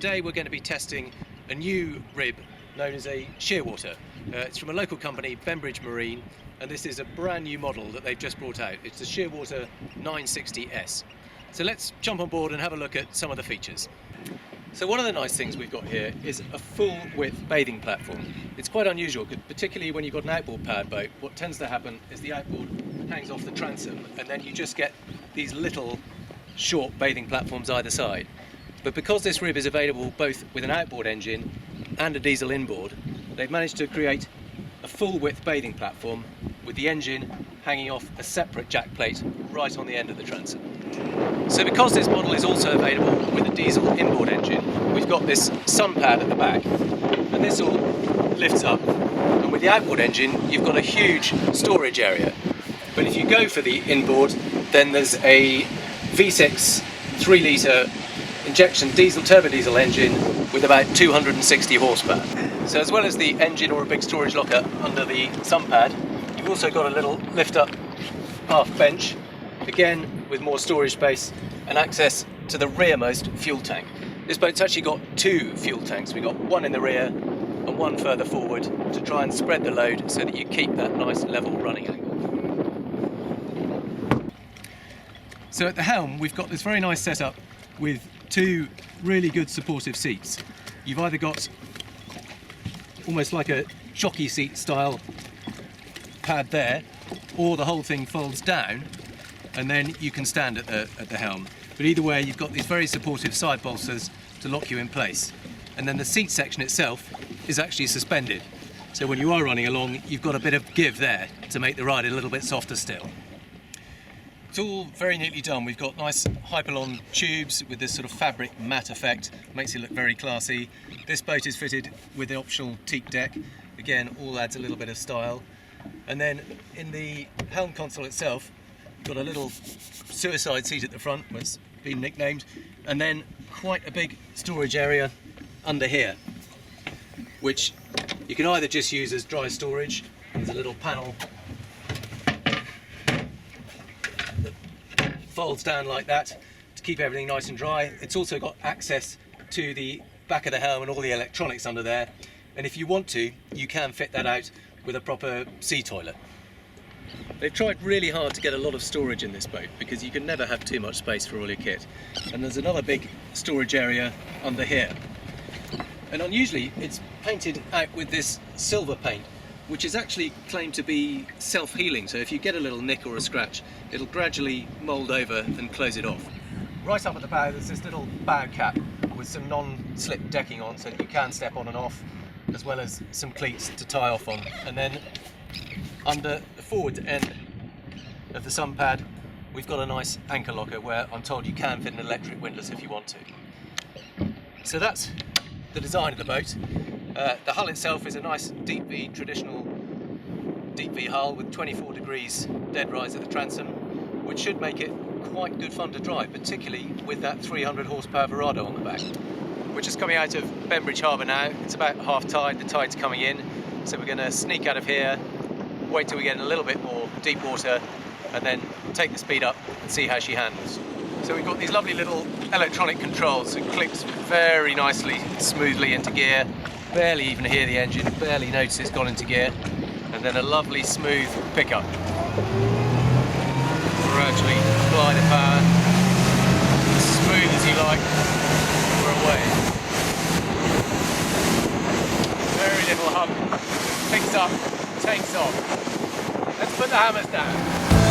today we're going to be testing a new rib known as a Shearwater. It's from a local company, Bembridge Marine, and this is a brand new model that they've just brought out. It's the Shearwater 960S. So let's jump on board and have a look at some of the features. So one of the nice things we've got here is a full width bathing platform. It's quite unusual, particularly when you've got an outboard powered boat. What tends to happen is the outboard hangs off the transom and then you just get these little short bathing platforms either side. But because this rib is available both with an outboard engine and a diesel inboard, they've managed to create a full width bathing platform with the engine hanging off a separate jack plate right on the end of the transom. So because this model is also available with a diesel inboard engine, we've got this sun pad at the back, and this all lifts up, and with the outboard engine you've got a huge storage area. But if you go for the inboard, then there's a V6 3 litre injection turbo diesel engine with about 260 horsepower. So as well as the engine or a big storage locker under the sun pad, you've also got a little lift up aft bench, again with more storage space and access to the rearmost fuel tank. This boat's actually got two fuel tanks. We've got one in the rear and one further forward to try and spread the load so that you keep that nice level running angle. So at the helm we've got this very nice setup with two really good supportive seats. You've either got almost like a jockey seat style pad there, or the whole thing folds down and then you can stand at the helm. But either way, you've got these very supportive side bolsters to lock you in place. And then the seat section itself is actually suspended. So when you are running along, you've got a bit of give there to make the ride a little bit softer still. It's all very neatly done. We've got nice Hypalon tubes with this sort of fabric matte effect, makes it look very classy. This boat is fitted with the optional teak deck. Again, all adds a little bit of style. And then in the helm console itself, got a little suicide seat at the front, it's been nicknamed, and then quite a big storage area under here, which you can either just use as dry storage. There's a little panel that folds down like that to keep everything nice and dry. It's also got access to the back of the helm and all the electronics under there, and if you want to, you can fit that out with a proper sea toilet. They've tried really hard to get a lot of storage in this boat because you can never have too much space for all your kit. And there's another big storage area under here. And unusually it's painted out with this silver paint, which is actually claimed to be self-healing. So if you get a little nick or a scratch, it'll gradually mould over and close it off. Right up at the bow there's this little bow cap with some non-slip decking on so that you can step on and off, as well as some cleats to tie off on. And then under the forward end of the sun pad we've got a nice anchor locker where I'm told you can fit an electric windlass if you want to. So that's the design of the boat. The hull itself is a nice deep V, traditional deep V hull with 24 degrees dead rise at the transom, which should make it quite good fun to drive, particularly with that 300 horsepower Verado on the back. We're just coming out of Bembridge Harbour now. It's about half tide, the tide's coming in, so we're going to sneak out of here, wait till we get in a little bit more deep water, and then take the speed up and see how she handles. So we've got these lovely little electronic controls. It clicks very nicely, smoothly into gear. Barely even hear the engine, barely notice it's gone into gear. And then a lovely smooth pickup. Gradually apply the power, as smooth as you like, we're away. Very little hump, picks up, takes off. Let's put the hammers down.